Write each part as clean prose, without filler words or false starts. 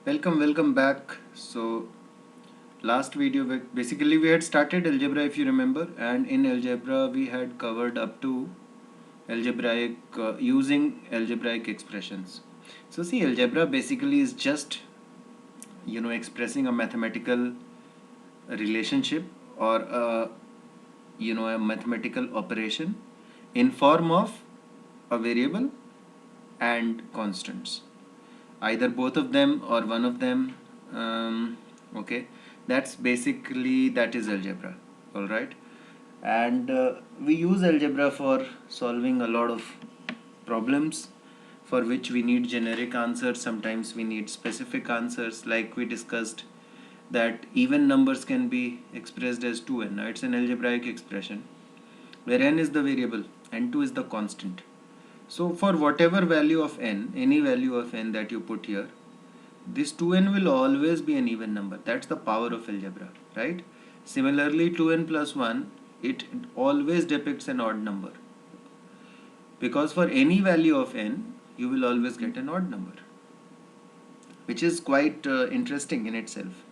Welcome back. So last video basically we had started algebra if you remember, and in algebra we had covered up to algebraic using algebraic expressions. So see, algebra basically is just expressing a mathematical relationship or a mathematical operation in form of a variable and constants, either both of them or one of them. Okay, that is algebra. All right, and we use algebra for solving a lot of problems for which we need generic answers. Sometimes we need specific answers, like we discussed that even numbers can be expressed as 2n. Now it's an algebraic expression where n is the variable and 2 is the constant. So for whatever value of n, any value of n that you put here, this 2n will always be an even number. That's the power of algebra, right? Similarly, 2n plus 1, it always depicts an odd number, because for any value of n, you will always get an odd number, which is quite interesting in itself.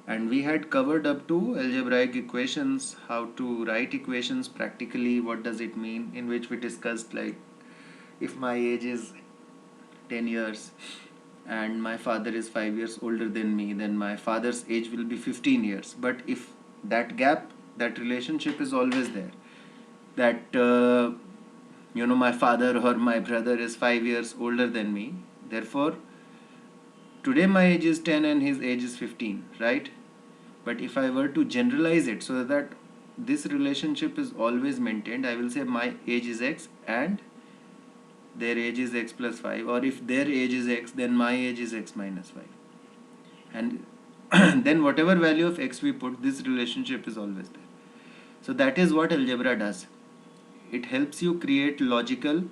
And we had covered up to algebraic equations, how to write equations practically, what does it mean, in which we discussed, like, if my age is 10 years and my father is 5 years older than me, then my father's age will be 15 years. But if that gap, that relationship is always there, that my father or my brother is 5 years older than me, therefore today my age is 10 and his age is 15, right? But if I were to generalize it so that this relationship is always maintained, I will say my age is x and their age is x plus 5, or if their age is x, then my age is x minus 5. And then whatever value of x we put, this relationship is always there. So that is what algebra does. It helps you create logical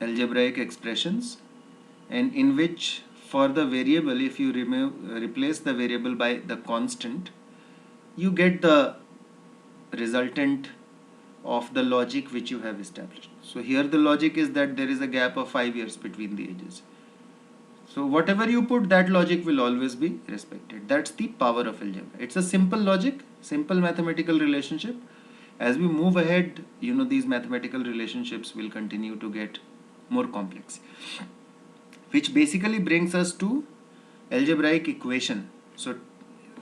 algebraic expressions, and in which for the variable, if you replace the variable by the constant, you get the resultant of the logic which you have established. So here the logic is that there is a gap of 5 years between the ages. So whatever you put, that logic will always be respected. That's the power of algebra. It's a simple logic, simple mathematical relationship. As we move ahead, these mathematical relationships will continue to get more complex, which basically brings us to algebraic equation. So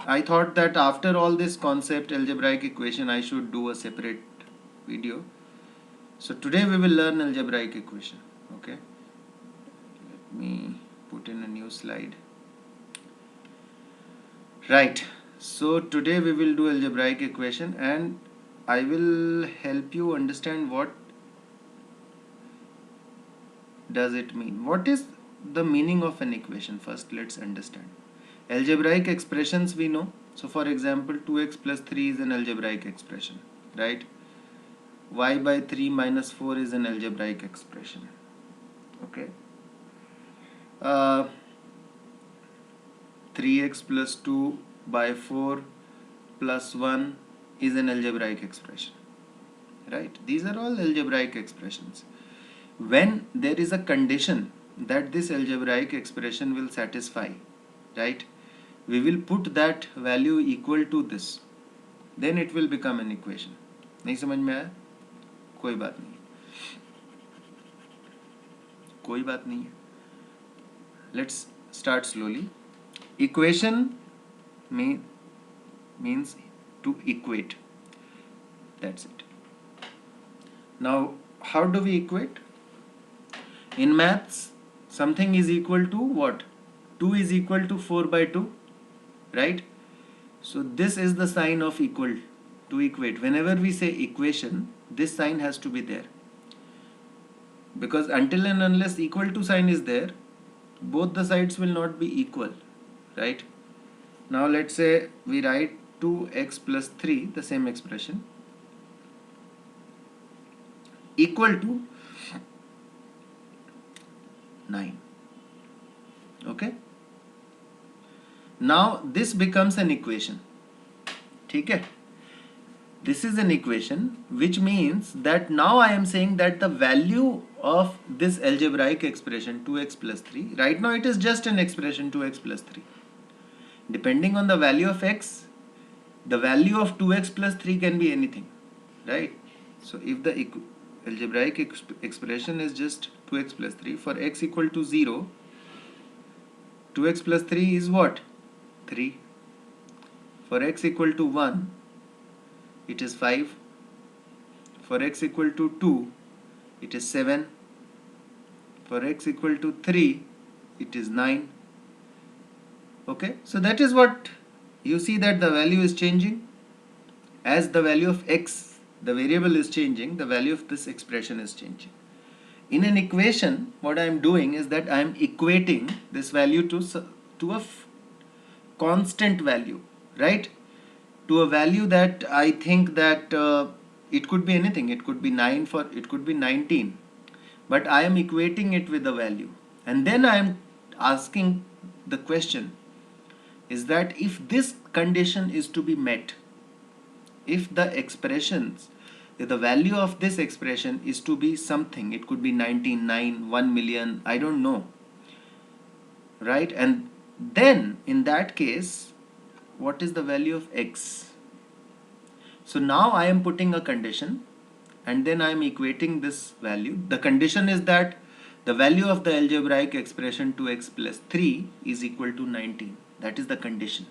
I thought that after all this concept, algebraic equation, I should do a separate video. So today we will learn algebraic equation. Okay, let me put in a new slide. Right, so today we will do algebraic equation, and I will help you understand what does it mean. What is the meaning of an equation? First let's understand. Algebraic expressions we know. So for example, 2x plus 3 is an algebraic expression, right? Y by 3 minus 4 is an algebraic expression. Okay. 3x plus 2 by 4 plus 1 is an algebraic expression, right? These are all algebraic expressions. When there is a condition that this algebraic expression will satisfy, right, we will put that value equal to this, then it will become an equation. नहीं समझ में आया? कोई बात नहीं, कोई बात नहीं है. Let's start slowly. Equation means to equate. That's it. Now, how do we equate? In maths, something is equal to what? 2 is equal to 4 by 2, right? So this is the sign of equal, to equate. Whenever we say equation, this sign has to be there, because until and unless equal to sign is there, both the sides will not be equal, right? Now let's say we write 2x plus 3, the same expression, equal to 9. Okay, now this becomes an equation. Okay, this is an equation, which means that now I am saying that the value of this algebraic expression 2x plus 3, right now it is just an expression 2x plus 3. Depending on the value of x, the value of 2x plus 3 can be anything, right? So if the algebraic expression is just 2x plus 3, for x equal to 0, 2x plus 3 is what? 3. For x equal to 1, it is 5. For x equal to 2, it is 7. For x equal to 3, it is 9. Okay, so that is what you see, that the value is changing. As the value of x, the variable is changing, the value of this expression is changing. In an equation, what I am doing is that I am equating this value to a constant value, right? To a value that I think that it could be anything. It could be 9, it could be 19, but I am equating it with a value, and then I am asking the question is that if this condition is to be met, if the expressions, if the value of this expression is to be something, it could be 19, 9, 1 million, I don't know, right? And then in that case, what is the value of x? So now I am putting a condition, and then I am equating this value. The condition is that the value of the algebraic expression 2x plus 3 is equal to 19. That is the condition.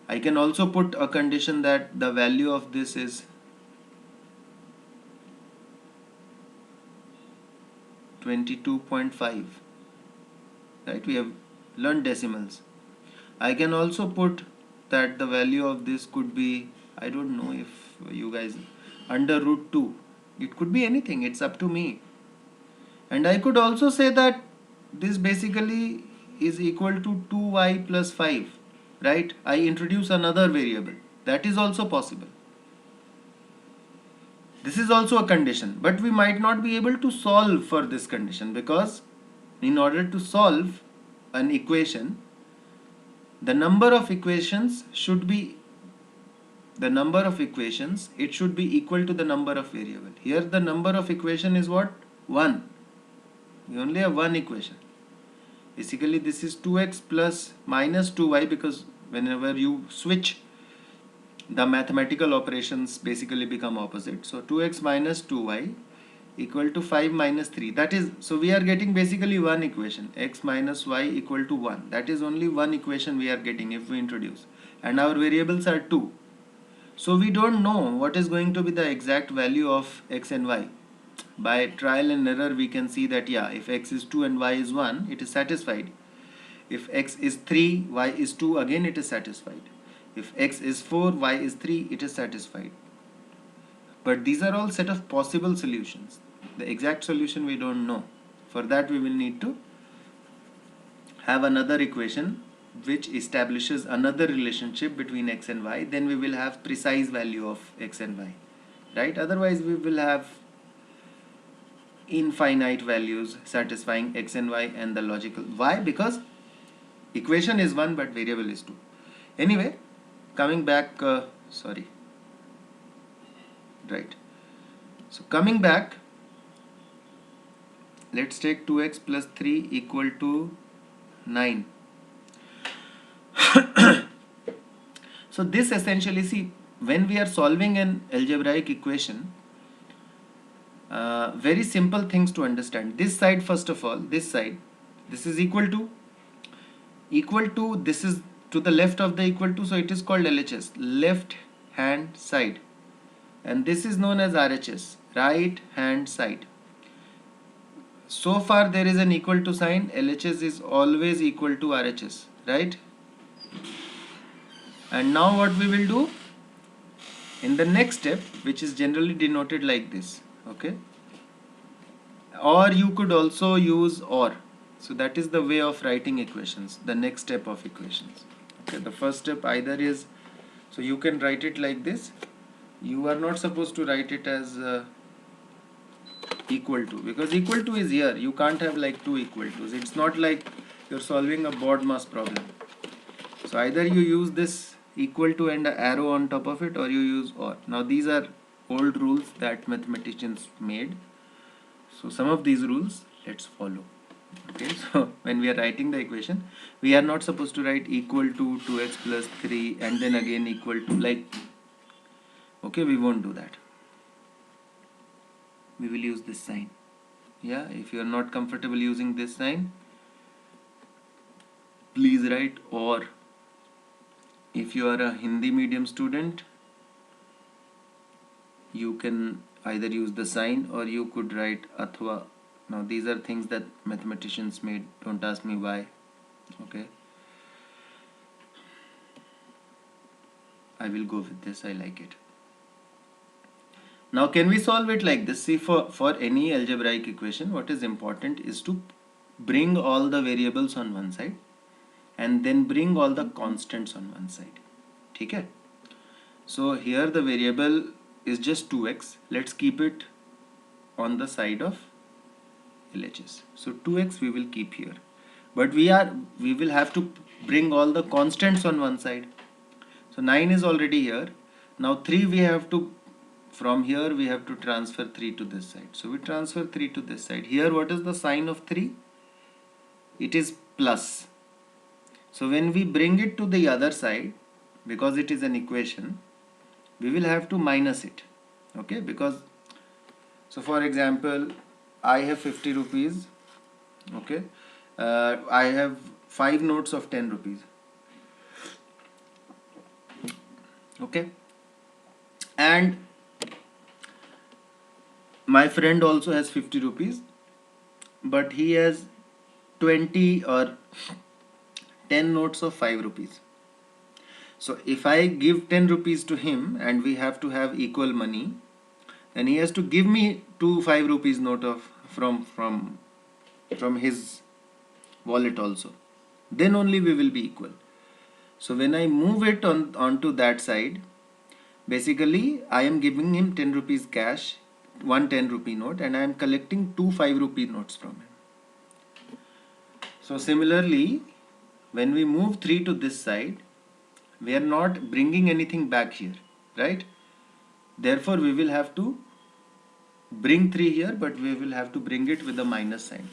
I can also put a condition that the value of this is 22.5, right? We have learned decimals. I can also put that the value of this could be, I don't know if you guys, under root 2. It could be anything, it's up to me. And I could also say that this basically is equal to 2y plus 5, right? I introduce another variable. That is also possible. This is also a condition, but we might not be able to solve for this condition, because in order to solve an equation, the number of equations should be it should be equal to the number of variable. Here the number of equation is what? 1. We only have one equation. Basically this is 2x plus minus 2y, because whenever you switch, the mathematical operations basically become opposite. So 2x minus 2y equal to 5 minus 3. That is, so we are getting basically one equation, x minus y equal to 1. That is only one equation we are getting if we introduce, and our variables are 2. So we don't know what is going to be the exact value of x and y. By trial and error we can see that, yeah, if x is 2 and y is 1, it is satisfied. If x is 3, y is 2, again it is satisfied. If x is 4, y is 3, it is satisfied. But these are all set of possible solutions. The exact solution we don't know. For that we will need to have another equation which establishes another relationship between x and y. Then we will have precise value of x and y, right? Otherwise we will have infinite values satisfying x and y and the logical. Why? Because equation is 1 but variable is 2. Anyway, coming back, right. So coming back, let's take 2x plus 3 equal to 9. So this essentially, see, when we are solving an algebraic equation, very simple things to understand. This side, first of all, this side, this is equal to, this is to the left of the equal to, so it is called LHS, left hand side, and this is known as RHS, right hand side. So far there is an equal to sign. LHS is always equal to RHS, right? And now what we will do in the next step, which is generally denoted like this, okay, or you could also use OR. So that is the way of writing equations, the next step of equations. Okay, the first step either is, so you can write it like this. You are not supposed to write it as equal to, because equal to is here. You can't have like two equal to's. It's not like you're solving a BODMAS problem. So either you use this equal to and an arrow on top of it, or you use OR. Now these are old rules that mathematicians made. So some of these rules let's follow. Okay, so when we are writing the equation, we are not supposed to write equal to 2x plus 3 and then again equal to, like, okay, we won't do that. We will use this sign. Yeah, if you are not comfortable using this sign, please write or. If you are a Hindi medium student, you can either use the sign or you could write athwa. Now these are things that mathematicians made, don't ask me why. Okay, I will go with this, I like it. Now can we solve it like this? See, for any algebraic equation, what is important is to bring all the variables on one side and then bring all the constants on one side. Okay? So here the variable is just 2x. Let's keep it on the side of LHS. So 2x we will keep here. But we will have to bring all the constants on one side. So 9 is already here. Now 3 we have to, from here we have to transfer 3 to this side. So we transfer 3 to this side. Here what is the sign of 3? It is plus. So when we bring it to the other side, because it is an equation, we will have to minus it. Okay, because, so for example, I have 50 rupees. Okay, I have 5 notes of 10 rupees. Okay, and my friend also has 50 rupees, but he has 20 or 10 notes of 5 rupees. So if I give 10 rupees to him and we have to have equal money, then he has to give me 5 rupees note of from his wallet also. Then only we will be equal. So when I move it onto that side, basically I am giving him 10 rupees cash, one 10 rupee note, and I am collecting 2 5 rupee notes from him. So similarly, when we move 3 to this side, we are not bringing anything back here, right? Therefore we will have to bring 3 here, but we will have to bring it with a minus sign.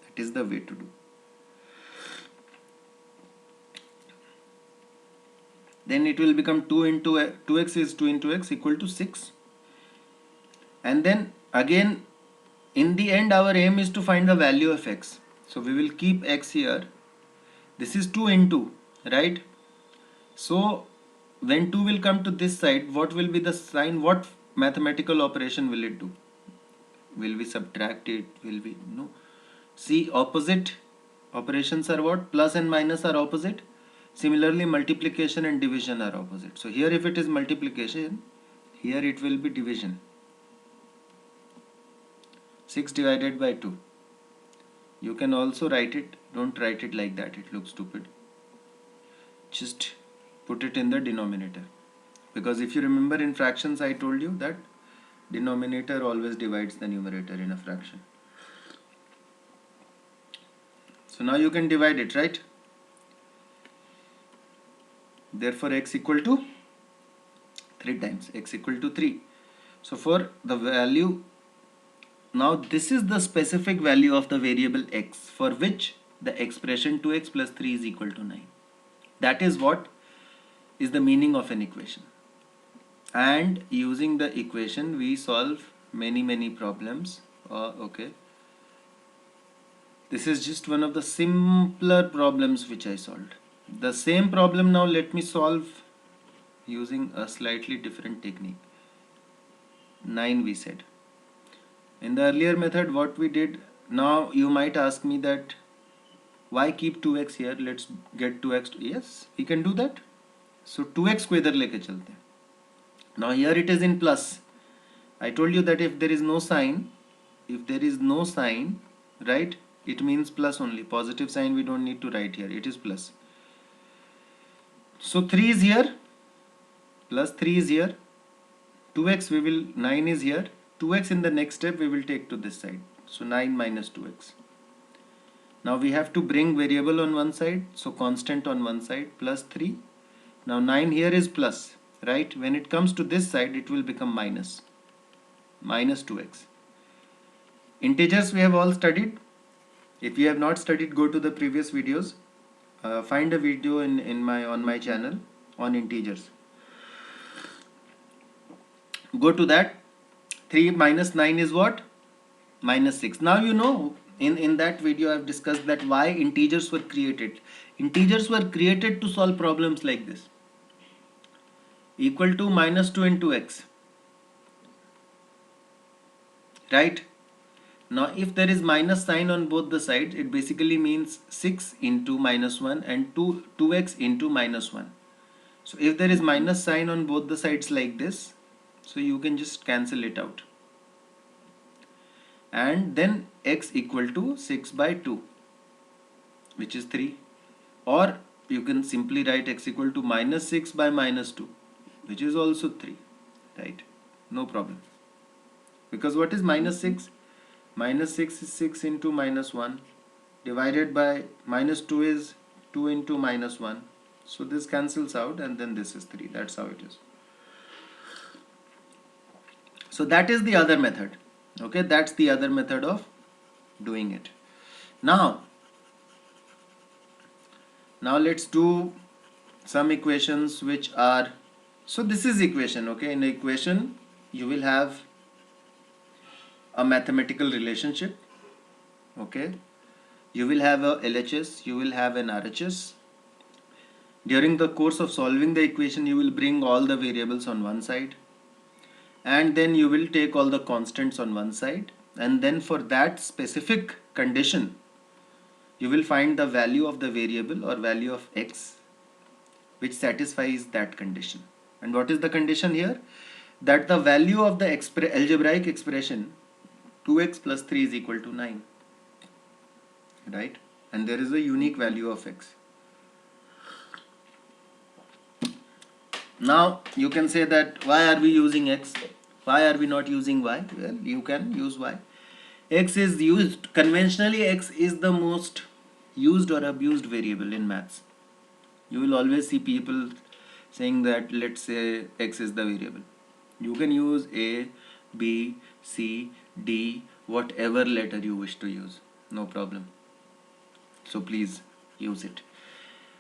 That is the way to do. Then it will become 2x is 2 into x equal to 6. And then again, in the end, our aim is to find the value of x. So we will keep x here. This is 2 into, right? So when 2 will come to this side, what will be the sign? What mathematical operation will it do? Will we subtract it? Will we? No. See, opposite operations are what? Plus and minus are opposite. Similarly, multiplication and division are opposite. So here if it is multiplication, here it will be division. 6 divided by 2. You can also write it. Don't write it like that. It looks stupid. Just put it in the denominator. Because if you remember in fractions, I told you that denominator always divides the numerator in a fraction. So now you can divide it, right? Therefore x equal to 3 times x equal to 3. So for the value, now this is the specific value of the variable x for which the expression 2x plus 3 is equal to 9. That is what is the meaning of an equation. And using the equation we solve many problems. Okay, this is just one of the simpler problems which I solved. The same problem now let me solve using a slightly different technique. 9 we said. In the earlier method what we did, now you might ask me that why keep 2x here, let's get 2x. Yes, we can do that. So 2x को इधर लेके चलते हैं. Now here it is in plus. I told you that if there is no sign, right, it means plus only. Positive sign we don't need to write here, it is plus. So 3 is here, plus 3 is here, 2x 9 is here, 2x in the next step we will take to this side. So 9 minus 2x. Now we have to bring variable on one side, so constant on one side, plus 3. Now 9 here is plus, right? When it comes to this side, it will become minus 2x. Integers we have all studied. If you have not studied, go to the previous videos. Find a video on my channel on integers. Go to that. 3 minus 9 is what? Minus 6. Now you know, in that video I have discussed that why integers were created. Integers were created to solve problems like this. Equal to minus 2 into x. Right? Now if there is minus sign on both the sides, it basically means 6 into minus 1 and 2x into minus 1. So if there is minus sign on both the sides like this, so you can just cancel it out. And then x equal to 6 by 2, which is 3. Or you can simply write x equal to minus 6 by minus 2, which is also 3. Right? No problem. Because what is minus 6? Minus 6 is 6 into minus 1 divided by minus 2 is 2 into minus 1. So this cancels out and then this is 3. That's how it is. So that is the other method. Okay, that's the other method of doing it. Now let's do some equations which are, so this is equation. Okay, in the equation you will have a mathematical relationship. Okay, you will have a LHS, you will have an RHS. During the course of solving the equation, you will bring all the variables on one side, and then you will take all the constants on one side, and then for that specific condition you will find the value of the variable or value of x which satisfies that condition. And what is the condition here? That the value of the algebraic expression 2x plus 3 is equal to 9, right? And there is a unique value of x. Now you can say that why are we using x? Why are we not using y? Well, you can use y. X is used conventionally. X is the most used or abused variable in maths. You will always see people saying that let's say x is the variable. You can use a, b, c, d, whatever letter you wish to use, no problem. So please use it.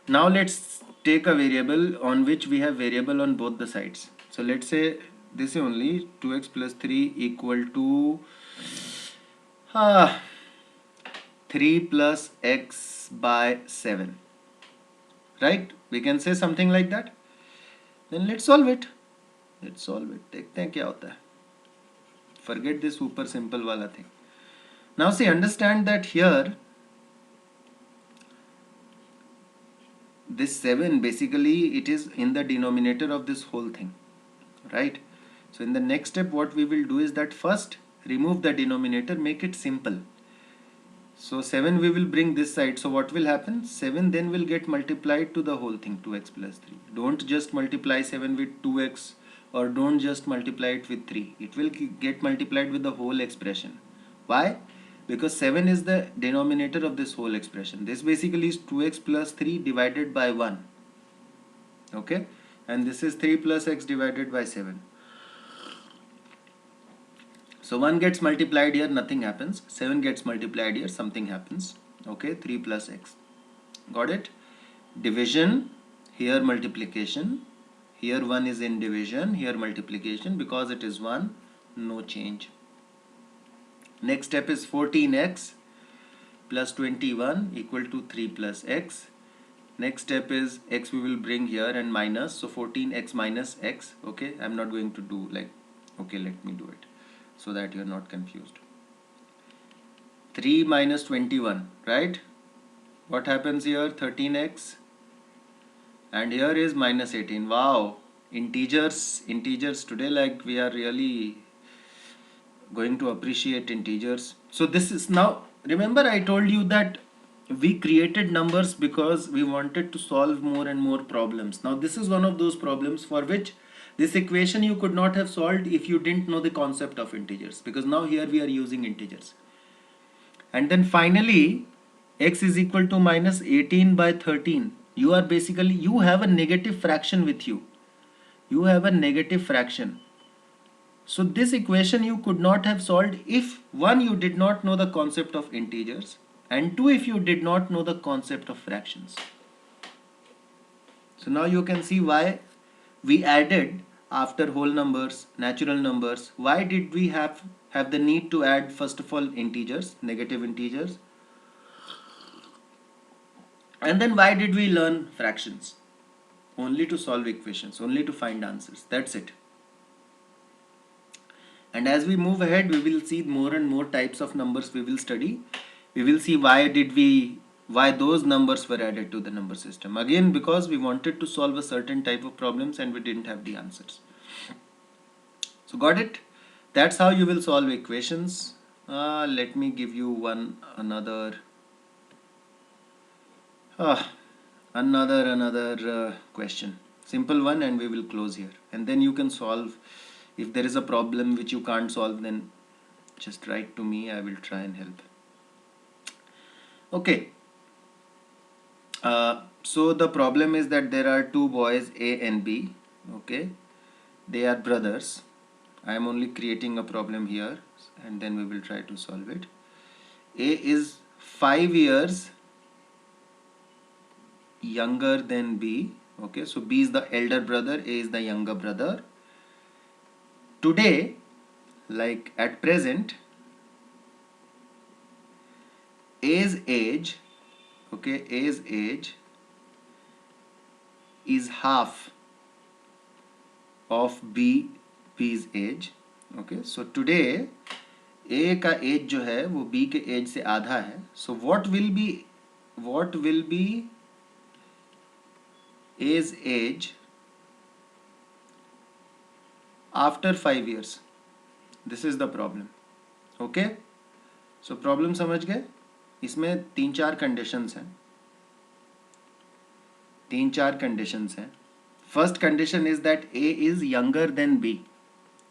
Now let's take a variable on which we have variable on both the sides. So let's say this is only 2x plus 3 equal to 3 plus x by 7. Right? We can say something like that. Then let's solve it. Let's solve it. देखते हैं क्या होता है. Forget this super simple wala thing. Now see, understand that here this 7 basically it is in the denominator of this whole thing, right? So in the next step what we will do is that first remove the denominator, make it simple. So 7 we will bring this side. So what will happen? 7 then will get multiplied to the whole thing, 2x plus 3. Don't just multiply 7 with 2x or don't just multiply it with 3. It will get multiplied with the whole expression. Why? Because 7 is the denominator of this whole expression. This basically is 2x plus 3 divided by 1. Okay? And this is 3 plus x divided by 7. So 1 gets multiplied here, nothing happens. 7 gets multiplied here, something happens. Okay? 3 plus x. Got it? Division, here multiplication. Here 1 is in division, here multiplication. Because it is 1, no change. Next step is 14x plus 21 equal to 3 plus x. Next step is x we will bring here and minus. So 14x minus x. Okay, I'm not going to do like, okay, let me do it so that you're not confused. 3 minus 21, right? What happens here? 13x. And here is minus 18. Wow, integers today, like we are really going to appreciate integers. So this is now, remember I told you that we created numbers because we wanted to solve more and more problems. Now this is one of those problems for which this equation you could not have solved if you didn't know the concept of integers, because now here we are using integers. And then finally x is equal to minus 18 by 13. You are basically, you have a negative fraction with you. You have a negative fraction. So this equation you could not have solved if one, you did not know the concept of integers, and two, if you did not know the concept of fractions. So now you can see why we added after whole numbers, natural numbers. Why did we have the need to add first of all integers, negative integers? And then why did we learn fractions? Only to solve equations, only to find answers. That's it. And as we move ahead, we will see more and more types of numbers we will study. We will see why those numbers were added to the number system. Again, because we wanted to solve a certain type of problems and we didn't have the answers. So got it? That's how you will solve equations. Let me give you another question. Simple one, and we will close here. And then you can solve. If there is a problem which you can't solve, then just write to me. I will try and help. Okay. So the problem is that there are two boys, A and B. Okay. They are brothers. I am only creating a problem here, and then we will try to solve it. A is 5 years younger than B. Okay, so B is the elder brother, A is the younger brother. Today, like at present, A's age, okay, A's age is half of B's age. Okay, so today A का as जो है वो B के as से आधा है. So what will be A's age after 5 years? This is the problem. Okay, so problem समझ गए? इसमें तीन चार कंडीशंस हैं. First condition is that A is younger than B.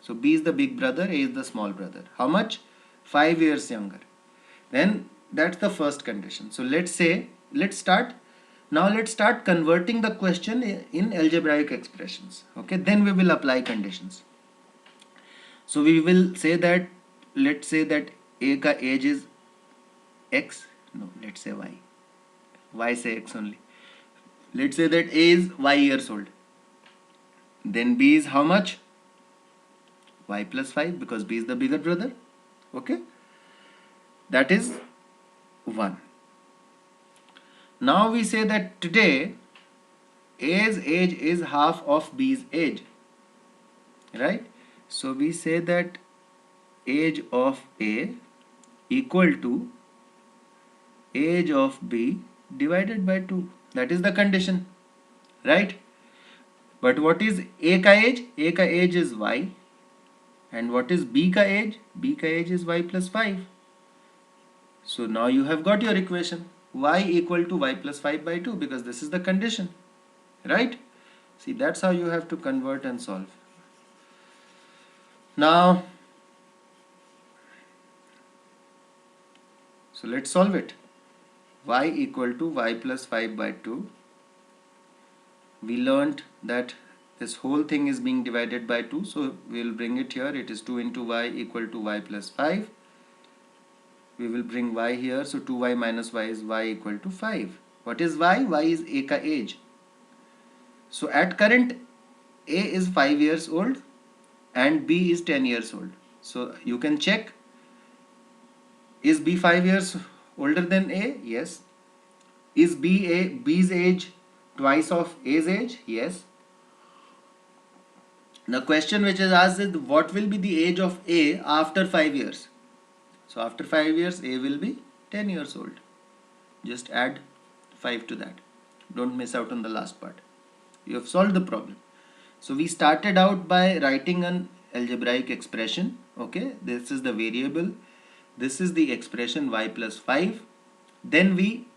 So B is the big brother, A is the small brother. How much? 5 years younger. Then that's the first condition. So let's start converting the question in algebraic expressions. Okay, then we will apply conditions. So we will say that, let's say that A ka age is X. No, let's say Y. Why say X only? Let's say that A is Y years old. Then B is how much? Y plus 5, because B is the bigger brother. Okay, that is 1. Now we say that today A's age is half of B's age, right? So we say that age of A equal to age of B divided by 2. That is the condition, right? But what is A ka age? A ka age is Y. And what is B ka age? B ka age is Y plus 5. So now you have got your equation. Y equal to Y plus 5 by 2, because this is the condition, right? See, that's how you have to convert and solve. Now, so let's solve it. Y equal to Y plus 5 by 2. We learned that this whole thing is being divided by 2, so we will bring it here. It is 2 into Y equal to Y plus 5. We will bring Y here, so 2Y minus Y is Y equal to 5. What is Y? Y is A ka age. So at current, A is 5 years old and B is 10 years old. So you can check, is B 5 years older than A? Yes. Is B's age twice of A's age? Yes. The question which is asked is, what will be the age of A after 5 years? So after 5 years, A will be 10 years old. Just add 5 to that. Don't miss out on the last part. You have solved the problem. So we started out by writing an algebraic expression. Okay, this is the variable. This is the expression Y plus 5. Then we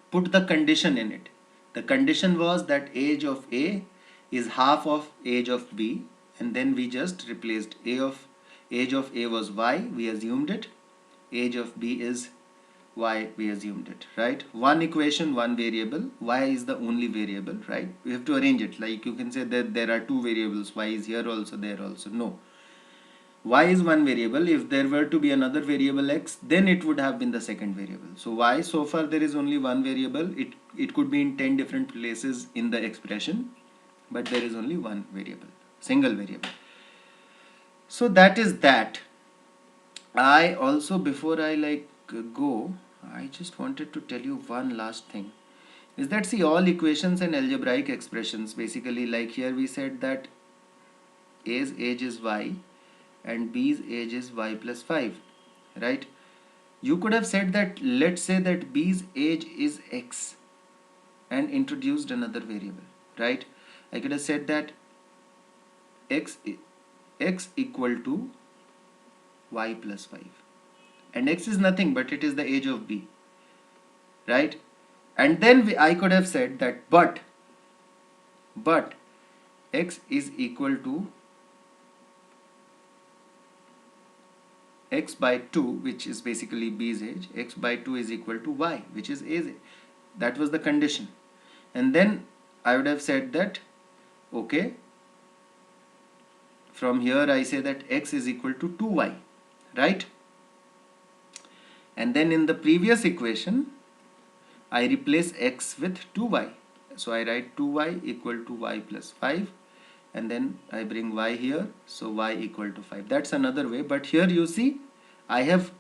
put the condition in it. The condition was that age of A is half of age of B. And then we just replaced age of A was Y. We assumed it. Age of B is Y, we assumed it, right? One equation, one variable. Y is the only variable, right? We have to arrange it. Like you can say that there are two variables. Y is here also, there also. No. Y is one variable. If there were to be another variable X, then it would have been the second variable. So Y, so far there is only one variable. It could be in 10 different places in the expression, but there is only one variable, single variable. So that is that. I also, before I go, I just wanted to tell you one last thing. Is that, see, all equations and algebraic expressions, basically, like here we said that A's age is Y and B's age is Y plus 5, right? You could have said that, let's say that B's age is X and introduced another variable, right? I could have said that X equal to Y plus 5, and X is nothing but it is the age of B, right? And then I could have said that but X is equal to X by 2, which is basically B's age. X by 2 is equal to Y, which is A's age. That was the condition. And then I would have said that, okay, from here I say that X is equal to 2Y, right? And then in the previous equation, I replace X with 2Y. So I write 2Y equal to Y plus 5, and then I bring Y here, so Y equal to 5. That's another way, but here you see I have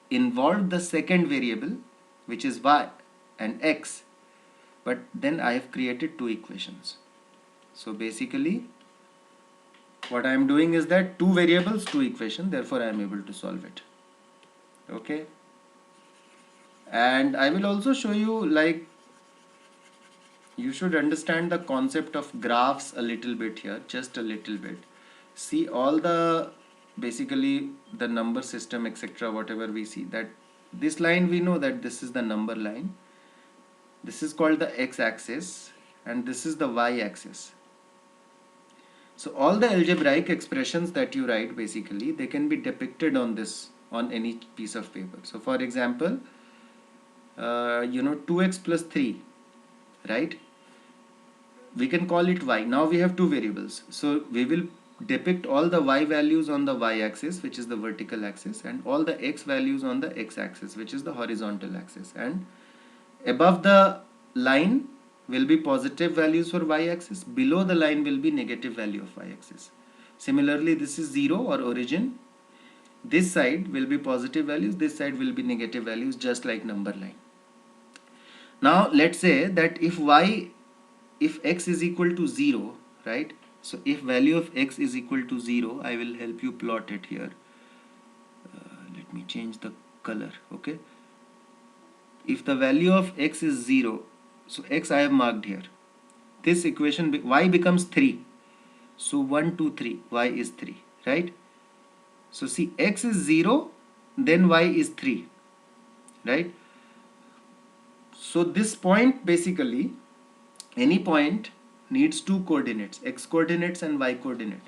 involved the second variable, which is Y and X, but then I have created two equations. So basically what I am doing is that two variables, two equations, therefore I am able to solve it. Okay, and I will also show you, like, you should understand the concept of graphs a little bit here, just a little bit. See, all the basically the number system, etc., whatever we see, that this line, we know that this is the number line, this is called the x-axis, and this is the y-axis. So all the algebraic expressions that you write, basically they can be depicted on this, on any piece of paper. So for example, 2x plus 3, right? We can call it y. Now we have two variables, so we will depict all the y values on the y-axis, which is the vertical axis, and all the x values on the x-axis, which is the horizontal axis. And above the line will be positive values for y-axis, below the line will be negative value of y-axis. Similarly, this is 0 or origin. This side will be positive values, this side will be negative values, just like number line. Now let's say that if x is equal to 0, right? So if value of x is equal to 0, I will help you plot it here. Let me change the color. Okay, if the value of x is 0, so x I have marked here, this equation y becomes 3, so 1 2 3, y is 3, right? So see, x is 0, then y is 3, right? So this point, basically any point needs two coordinates, x coordinates and y coordinate.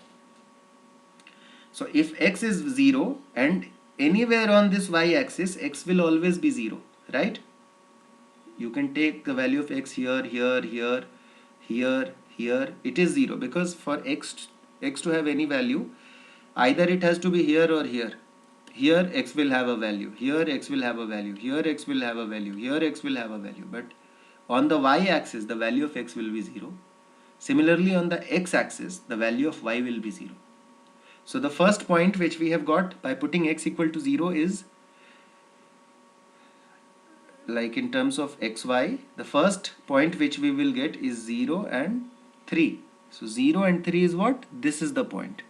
So if x is 0, and anywhere on this y axis x will always be 0, right? You can take the value of x here, here, here, here, here, it is 0, because for x to have any value, either it has to be here or here. Here x will have a value, here x will have a value, here x will have a value, here x will have a value, but on the y-axis the value of x will be 0. Similarly, on the x-axis the value of y will be 0. So the first point which we have got by putting x equal to 0 is, like in terms of xy, the first point which we will get is 0 and 3. So 0 and 3 is what? This is the point.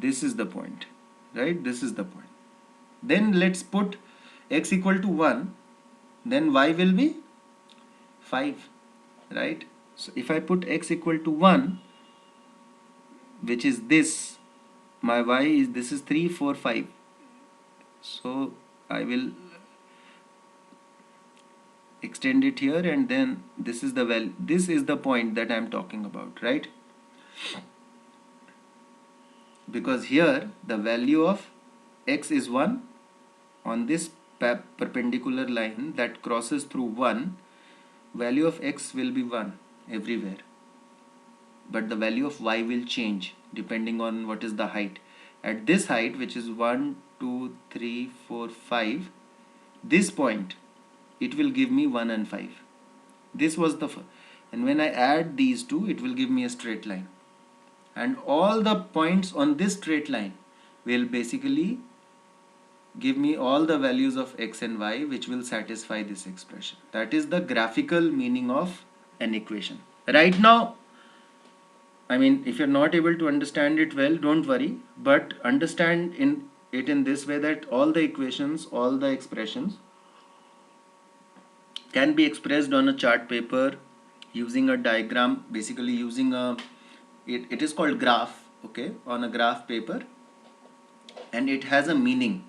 This is the point, right? This is the point. Then let's put x equal to 1, then y will be 5, right? So if I put x equal to 1, which is this, my y is, this is 3 4 5, so I will extend it here, and then this is the value, this is the point that I am talking about, right? Because here the value of x is 1 on this perpendicular line that crosses through 1, value of x will be 1 everywhere, but the value of y will change depending on what is the height. At this height, which is 1 2 3 4 5, this point, it will give me 1 and 5. This was the and when I add these two, it will give me a straight line, and all the points on this straight line will basically give me all the values of x and y which will satisfy this expression. That is the graphical meaning of an equation. Right now, I mean, if you're not able to understand it well, don't worry, but understand it in this way, that all the equations, all the expressions can be expressed on a chart paper using a diagram, basically using it is called graph, okay, on a graph paper, and it has a meaning.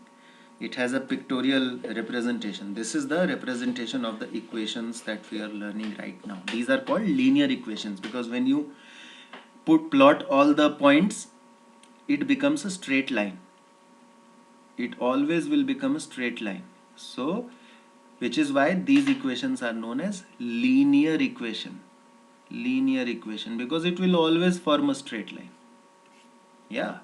It has a pictorial representation. This is the representation of the equations that we are learning right now. These are called linear equations because when you plot all the points, it becomes a straight line. It always will become a straight line. So, which is why these equations are known as linear equation. Linear equation, because it will always form a straight line. Yeah.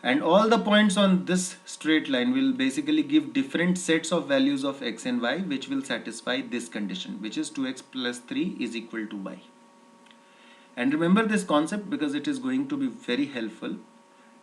And all the points on this straight line will basically give different sets of values of x and y which will satisfy this condition, which is 2x plus 3 is equal to y. And remember this concept because it is going to be very helpful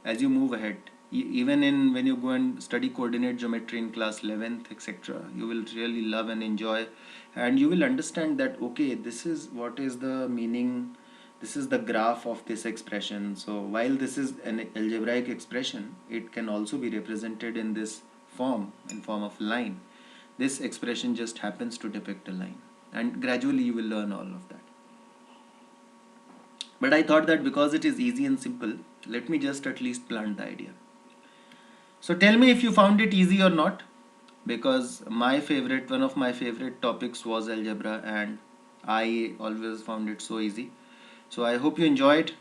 as you move ahead. Even when you go and study coordinate geometry in class 11th, etc., you will really love and enjoy, and you will understand that, okay, this is what is the meaning, this is the graph of this expression. So while this is an algebraic expression, it can also be represented in this form, in form of line. This expression just happens to depict a line, and gradually you will learn all of that. But I thought that because it is easy and simple, let me just at least plant the idea. So tell me if you found it easy or not, because one of my favorite topics was algebra, and I always found it so easy. So I hope you enjoyed,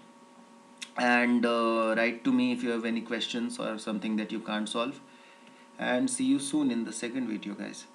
and write to me if you have any questions or something that you can't solve, and see you soon in the second video, guys.